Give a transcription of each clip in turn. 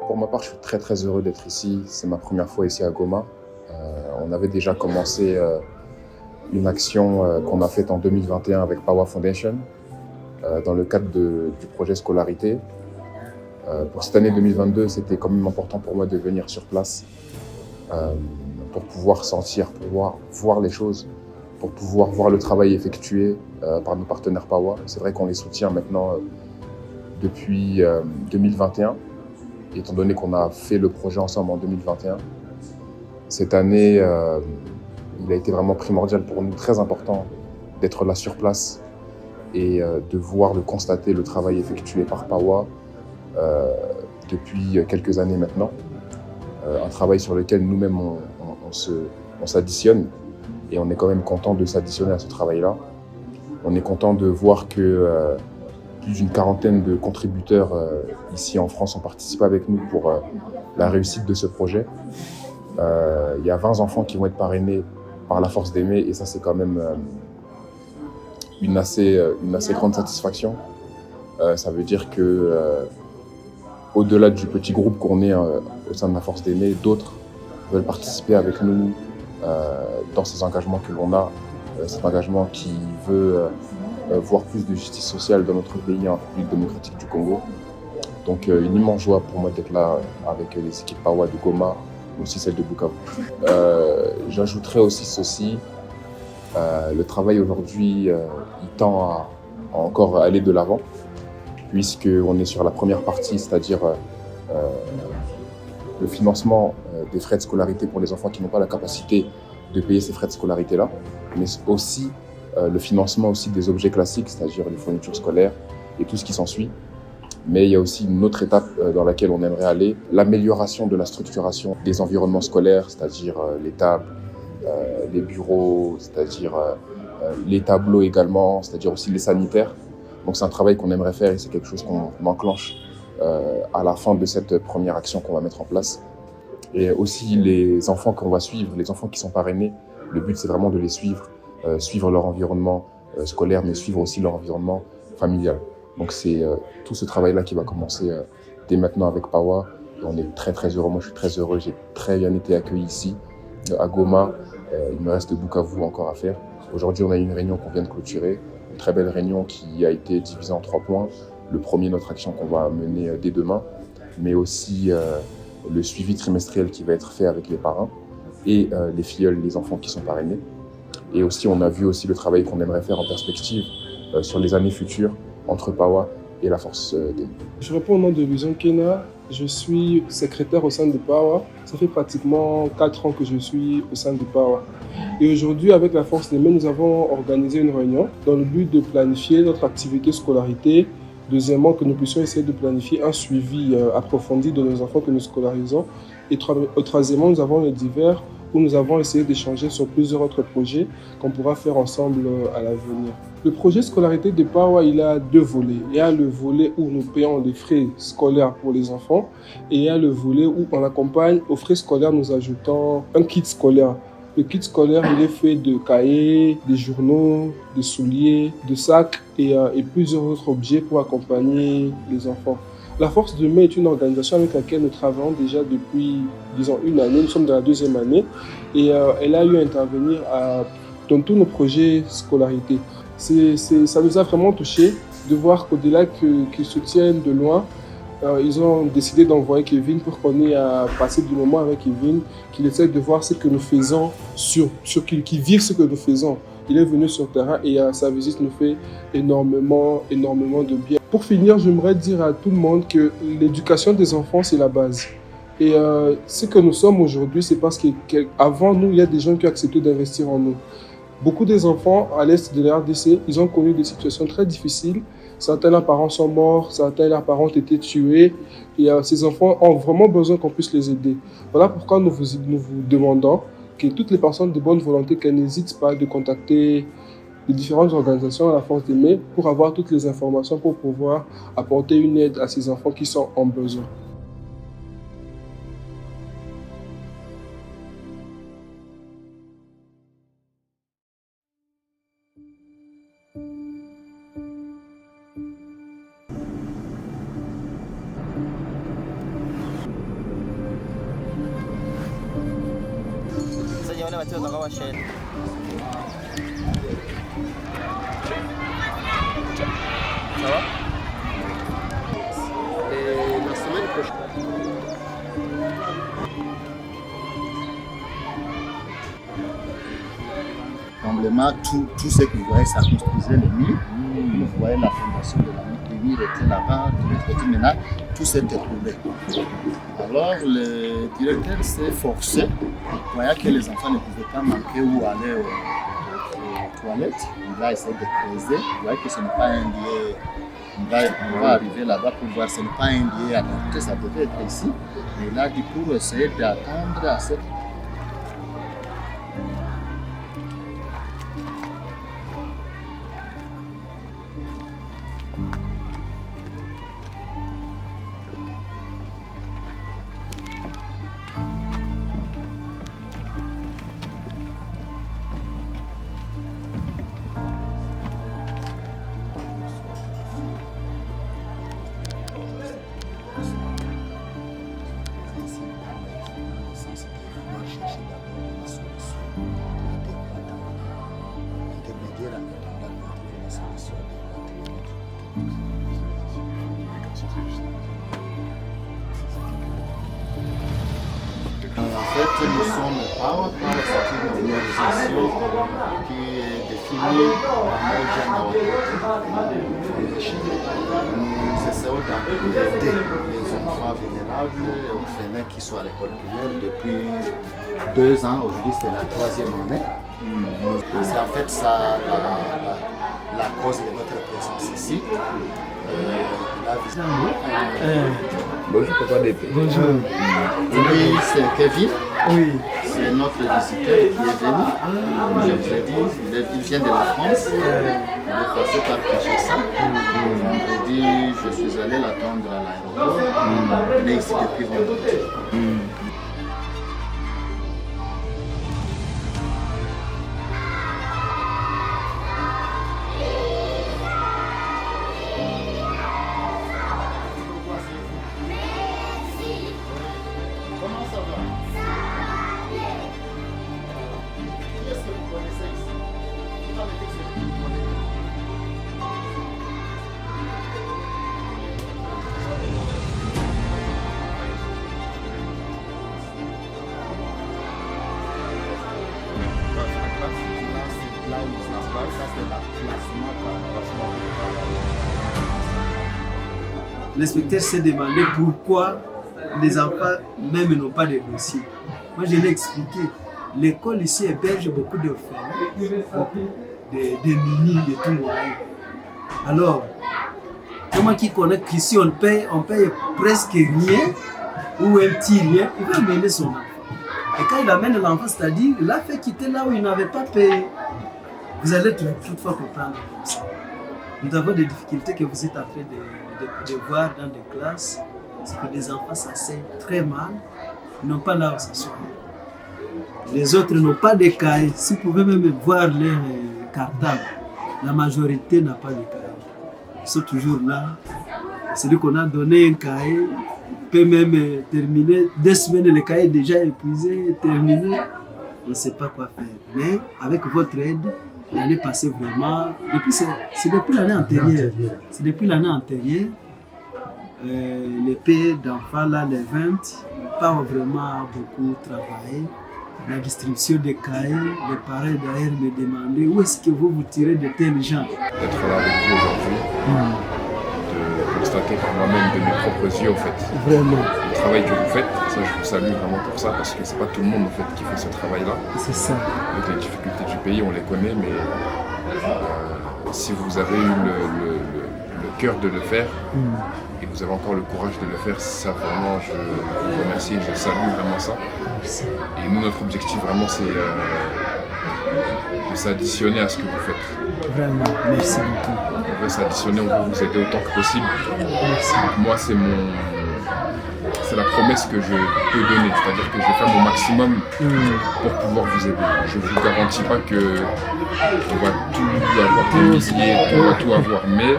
Pour ma part, je suis très très heureux d'être ici. C'est ma première fois ici à Goma. On avait déjà commencé une action qu'on a faite en 2021 avec Pawa Foundation dans le cadre du projet Scolarité. Pour cette année 2022, c'était quand même important pour moi de venir sur place pour pouvoir sentir, pour pouvoir voir les choses, pour pouvoir voir le travail effectué par nos partenaires Pawa. C'est vrai qu'on les soutient maintenant depuis 2021, étant donné qu'on a fait le projet ensemble en 2021. Cette année, il a été vraiment primordial pour nous, très important, d'être là sur place et de voir, de constater le travail effectué par Pawa depuis quelques années maintenant. Un travail sur lequel nous-mêmes on s'additionne et on est quand même content de s'additionner à ce travail-là. On est content de voir que plus d'une quarantaine de contributeurs ici en France ont participé avec nous pour la réussite de ce projet. Il y a 20 enfants qui vont être parrainés par la force d'aimer et ça c'est quand même une assez grande satisfaction. Ça veut dire que au-delà du petit groupe qu'on est au sein de la force d'aimer, d'autres veulent participer avec nous dans ces engagements que l'on a, cet engagement qui veut voir plus de justice sociale dans notre pays, en République démocratique du Congo. Donc une immense joie pour moi d'être là avec les équipes Pawa de Goma, mais aussi celles de Bukavu. J'ajouterais aussi ceci, le travail aujourd'hui, il tend à encore aller de l'avant, puisqu'on est sur la première partie, c'est-à-dire le financement des frais de scolarité pour les enfants qui n'ont pas la capacité de payer ces frais de scolarité-là, mais aussi le financement aussi des objets classiques, c'est-à-dire les fournitures scolaires et tout ce qui s'ensuit. Mais il y a aussi une autre étape dans laquelle on aimerait aller, l'amélioration de la structuration des environnements scolaires, c'est-à-dire les tables, les bureaux, c'est-à-dire les tableaux également, c'est-à-dire aussi les sanitaires. Donc c'est un travail qu'on aimerait faire et c'est quelque chose qu'on enclenche à la fin de cette première action qu'on va mettre en place. Et aussi les enfants qu'on va suivre, les enfants qui sont parrainés, le but c'est vraiment de les suivre, suivre leur environnement scolaire, mais suivre aussi leur environnement familial. Donc c'est tout ce travail-là qui va commencer dès maintenant avec Pawa. Et on est très très heureux, moi je suis très heureux, j'ai très bien été accueilli ici à Goma. Il me reste Bukavu encore à faire. Aujourd'hui on a eu une réunion qu'on vient de clôturer, une très belle réunion qui a été divisée en 3 points. Le premier, notre action qu'on va mener dès demain, mais aussi le suivi trimestriel qui va être fait avec les parrains et les filleuls, les enfants qui sont parrainés. Et aussi, on a vu aussi le travail qu'on aimerait faire en perspective sur les années futures entre Pawa et la force d'aimer. Je réponds au nom de Vision Kena. Je suis secrétaire au sein de Pawa. Ça fait pratiquement 4 ans que je suis au sein de Pawa. Et aujourd'hui, avec la force d'aimer, nous avons organisé une réunion dans le but de planifier notre activité scolarité. Deuxièmement, que nous puissions essayer de planifier un suivi approfondi de nos enfants que nous scolarisons. Et troisièmement, nous avons le divers où nous avons essayé d'échanger sur plusieurs autres projets qu'on pourra faire ensemble à l'avenir. Le projet scolarité de Pawa, il a 2 volets. Il y a le volet où nous payons les frais scolaires pour les enfants et il y a le volet où on accompagne aux frais scolaires, nous ajoutons un kit scolaire. Le kit scolaire, il est fait de cahiers, des journaux, de souliers, de sacs et plusieurs autres objets pour accompagner les enfants. La Force d'Aimer est une organisation avec laquelle nous travaillons déjà depuis, disons, 1 année. Nous sommes dans la 2e année et elle a eu à intervenir dans tous nos projets scolarité. Ça nous a vraiment touché de voir qu'au-delà qu'ils se tiennent de loin, ils ont décidé d'envoyer Kevin pour qu'on ait à passer du moment avec Kevin, qu'il essaie de voir ce que nous faisons, qu'il vive ce que nous faisons. Il est venu sur le terrain et sa visite nous fait énormément de bien. Pour finir, j'aimerais dire à tout le monde que l'éducation des enfants, c'est la base. Et ce que nous sommes aujourd'hui, c'est parce qu'avant nous, il y a des gens qui ont accepté d'investir en nous. Beaucoup des enfants à l'est de la RDC, ils ont connu des situations très difficiles. Certains leurs parents sont morts, certains leurs parents ont été tués. Et ces enfants ont vraiment besoin qu'on puisse les aider. Voilà pourquoi nous vous demandons que toutes les personnes de bonne volonté qu'elles n'hésitent pas de contacter les différentes organisations à la Force d'Aimer pour avoir toutes les informations pour pouvoir apporter une aide à ces enfants qui sont en besoin. Ça va? Et la semaine prochaine. Tremblement, tout ce que vous voyez, ça construisait le mur. Vous voyez la fondation de la mur, le mur était là-bas, de l'autre côté, maintenant tout s'est écroulé. Alors le directeur s'est forcé, voyant que les enfants ne pouvaient pas manquer ou aller aux toilettes. Il va essayer de creuser, vous voyez que ce n'est pas un lieu. On va arriver là-bas pour voir, ce n'est pas un lieu adapté, ça devait être ici. Mais là, du coup, essayer d'attendre à cette. En fait, nous sommes Power c'est une organisation qui est définie par nos Nous essayons d'aider les enfants vulnérables et orphelins qui sont à l'école primaire depuis 2 ans. Aujourd'hui, c'est la 3e année. C'est en fait ça la cause de notre présence ici. Bonjour, papa d'épée. Bonjour. Oui, c'est Kevin. Oui. C'est notre visiteur qui est venu. Je vous ai dit, il vient de la France. Il est passé par Kinshasa. Vendredi, je suis allé l'attendre à l'aéroport. Il est ici depuis vendredi. L'inspecteur s'est demandé pourquoi les enfants même n'ont pas de dossier. Moi, je l'ai expliqué. L'école ici héberge beaucoup de femmes, des mini, de tout moyen. Alors, moi qui connais qu'ici on paye presque rien ou un petit rien, il va amener son enfant. Et quand il amène l'enfant, c'est-à-dire, il l'a fait quitter là où il n'avait pas payé. Vous allez toutefois comprendre comme ça. Nous avons des difficultés que vous êtes en train de voir dans des classes, c'est que les enfants s'asseyent très mal, ils n'ont pas là où s'asseoir. Les autres n'ont pas de cahiers. Si vous pouvez même voir leur cartable, la majorité n'a pas de cahiers. Ils sont toujours là. Celui qu'on a donné un cahier peut même terminer 2 semaines, le cahier est déjà épuisé, terminé. On ne sait pas quoi faire. Mais avec votre aide, l'année passée vraiment, c'est depuis l'année antérieure. C'est depuis l'année antérieure, les pays d'enfants, là, les 20, n'ont pas vraiment beaucoup travaillé. La distribution des cahiers, les parents d'ailleurs me demandaient où est-ce que vous tirez de tels gens. D'être là avec vous aujourd'hui, de constater par moi-même de mes propres yeux en fait. Vraiment. Le travail que vous faites, ça je vous salue vraiment pour ça parce que c'est pas tout le monde en fait qui fait ce travail-là. C'est ça. Avec les difficultés du pays, on les connaît, mais si vous avez eu le cœur de le faire et que vous avez encore le courage de le faire, ça vraiment je vous remercie, je salue vraiment ça. Merci. Et nous, notre objectif vraiment c'est de s'additionner à ce que vous faites. Vraiment, merci beaucoup. On veut s'additionner, on veut vous aider autant que possible. Merci. Moi c'est la promesse que je peux donner, c'est-à-dire que je vais faire mon maximum pour pouvoir vous aider. Je ne vous garantis pas qu'on va tout avoir, qu'on va tout avoir, mais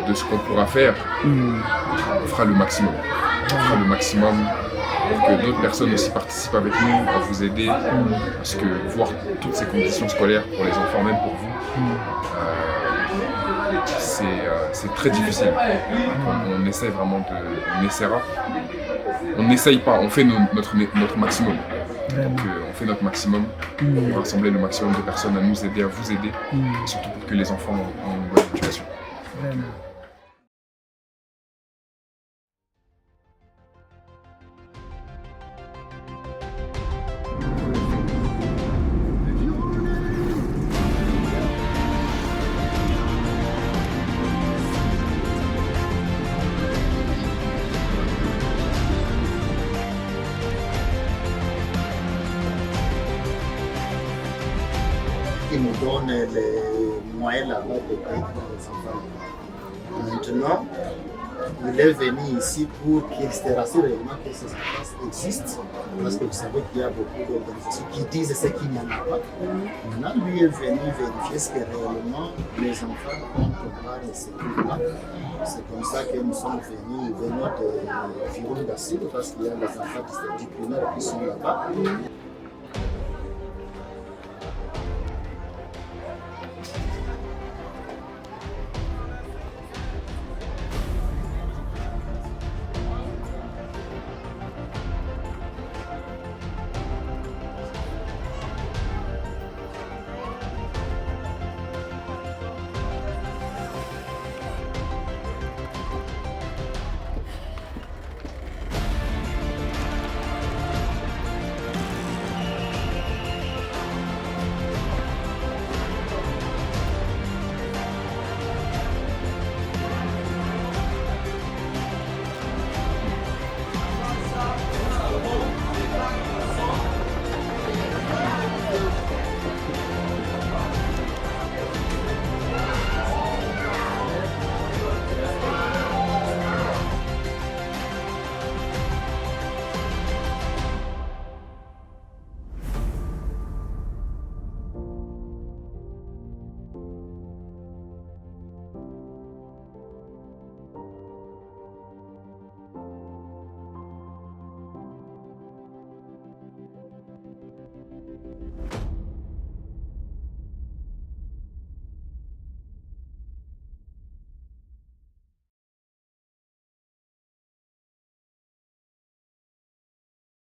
de ce qu'on pourra faire, on fera le maximum. On fera le maximum pour que d'autres personnes aussi participent avec nous à vous aider, parce que voir toutes ces conditions scolaires pour les enfants, même pour vous, c'est très difficile. On essaie vraiment on essaiera. On n'essaye pas, on fait notre maximum. Donc on fait notre maximum pour rassembler le maximum de personnes à nous aider, à vous aider, et surtout pour que les enfants aient une bonne éducation. Vraiment. Qui nous donne les moyens là-bas de payer pour les enfants. Maintenant, il est venu ici pour qu'il se rassure réellement que ces espaces existent, parce que vous savez qu'il y a beaucoup d'organisations qui disent ce qu'il n'y en a pas. Maintenant, lui est venu vérifier ce que réellement les enfants ont pouvoir se trouver là. C'est comme ça que nous sommes venus de Virunga Sud, parce qu'il y a des enfants du primaire qui sont là-bas.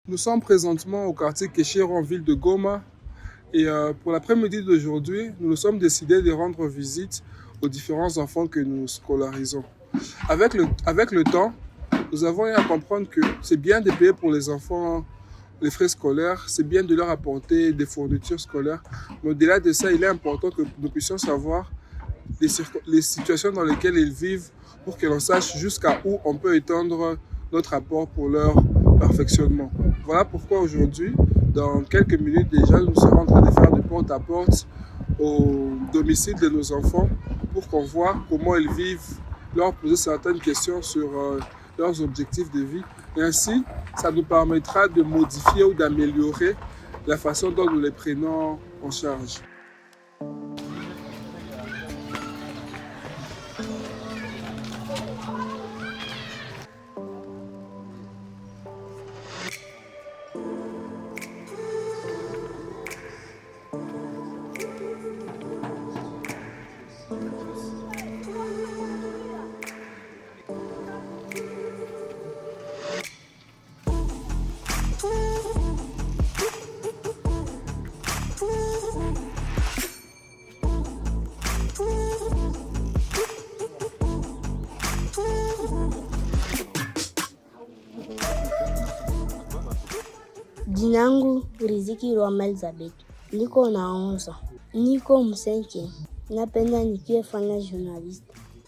Nous sommes présentement au quartier Kéchiro en ville de Goma et pour l'après-midi d'aujourd'hui, nous nous sommes décidés de rendre visite aux différents enfants que nous scolarisons. Avec le temps, nous avons eu à comprendre que c'est bien de payer pour les enfants les frais scolaires, c'est bien de leur apporter des fournitures scolaires, mais au-delà de ça, il est important que nous puissions savoir les situations dans lesquelles ils vivent pour que l'on sache jusqu'à où on peut étendre notre apport pour leur perfectionnement. Voilà pourquoi aujourd'hui, dans quelques minutes déjà, nous serons en train de faire du porte-à-porte au domicile de nos enfants pour qu'on voit comment ils vivent, leur poser certaines questions sur leurs objectifs de vie. Et ainsi, ça nous permettra de modifier ou d'améliorer la façon dont nous les prenons en charge. Jina langu Riziki Rwama Elizabeth. Niko naonza. Niko msenke. Napenda nikiwe fanya journalist.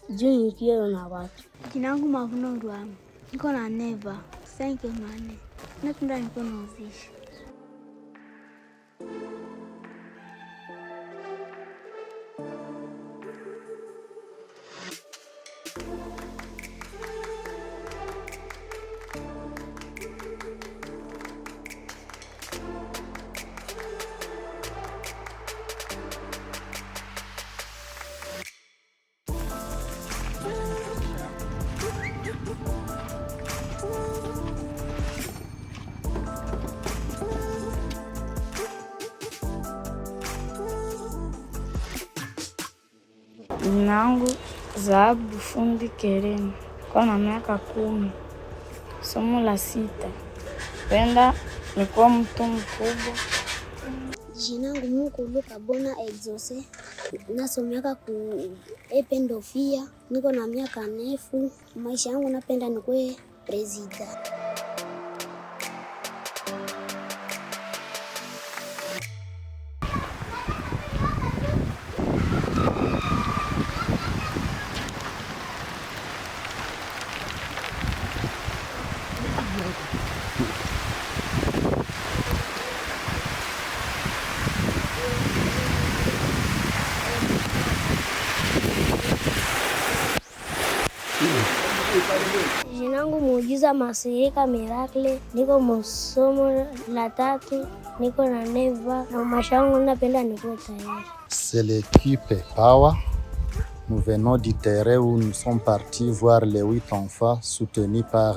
Juu nikiwe na watu. Jina langu Mavuno Rwama. Niko na neva. Senke mane. Napenda niko na uzishi. Jina langu Zahabu Fundi Kereni, kwa na miaka 10, somo la 6. Penda nikuwa mtu mkubwa. Jina langu Mukulu Kabona Exose, nasomeka ku Ependofia, niko na miaka 9. Maisha yangu napenda nikuwe president. Jina langu Muujiza Masirika Miracle, niko masomo la 3, niko na neva na maisha yangu napenda nikuwe tayari. C'est l'équipe Power. Nous venons du terrain où nous sommes partis voir les 8 enfants soutenus par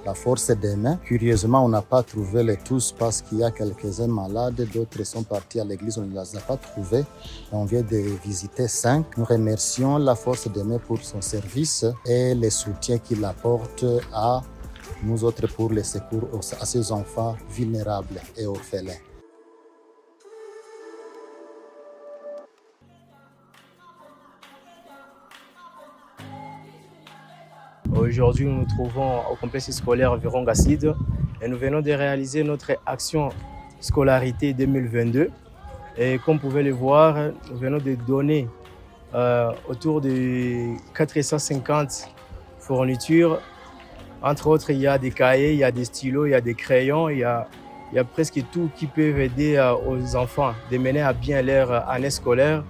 la force des mains. Curieusement, on n'a pas trouvé les tous parce qu'il y a quelques-uns malades, d'autres sont partis à l'église, on ne les a pas trouvés. On vient de visiter 5. Nous remercions la force des mains pour son service et le soutien qu'il apporte à nous autres pour les secours à ces enfants vulnérables et orphelins. Aujourd'hui, nous nous trouvons au complexe scolaire Virunga Sud et nous venons de réaliser notre action scolarité 2022. Et comme vous pouvez le voir, nous venons de donner autour de 450 fournitures. Entre autres, il y a des cahiers, il y a des stylos, il y a des crayons, il y a presque tout qui peut aider aux enfants de mener à bien leur année scolaire.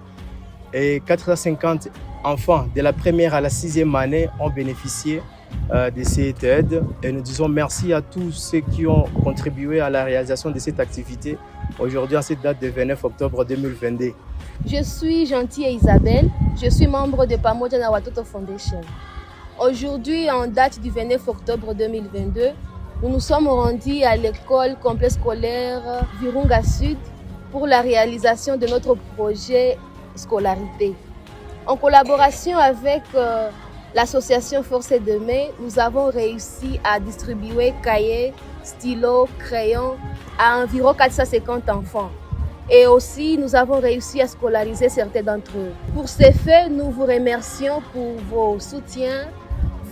Et 450 enfants de la première à la 6e année ont bénéficié de cette aide. Et nous disons merci à tous ceux qui ont contribué à la réalisation de cette activité aujourd'hui à cette date de 29 octobre 2022. Je suis Gentille Isabelle, je suis membre de Pamoja na Watoto Foundation. Aujourd'hui, en date du 29 octobre 2022, nous nous sommes rendus à l'école complexe scolaire Virunga Sud pour la réalisation de notre projet scolarité. En collaboration avec l'association Force de Main, nous avons réussi à distribuer cahiers, stylos, crayons à environ 450 enfants. Et aussi, nous avons réussi à scolariser certains d'entre eux. Pour ces faits, nous vous remercions pour vos soutiens,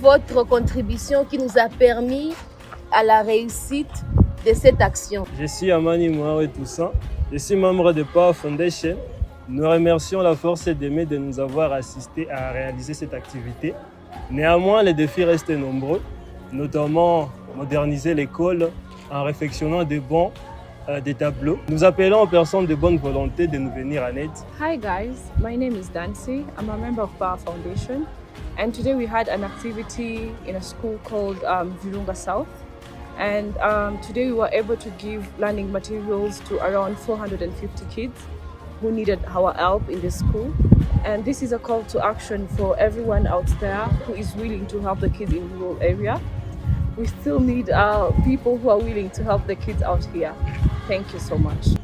votre contribution qui nous a permis à la réussite de cette action. Je suis Amani Mouare Toussaint, je suis membre de Power Foundation. Nous remercions la Force des Mains de nous avoir assistés à réaliser cette activité. Néanmoins, les défis restent nombreux, notamment moderniser l'école en réfectionnant des bancs, des tableaux. Nous appelons aux personnes de bonne volonté de nous venir en aide. Hi guys, my name is Dancy. I'm a member of Power Foundation. And today we had an activity in a school called Virunga South. And today we were able to give learning materials to around 450 kids who needed our help in the school. And this is a call to action for everyone out there who is willing to help the kids in the rural area. We still need people who are willing to help the kids out here. Thank you so much.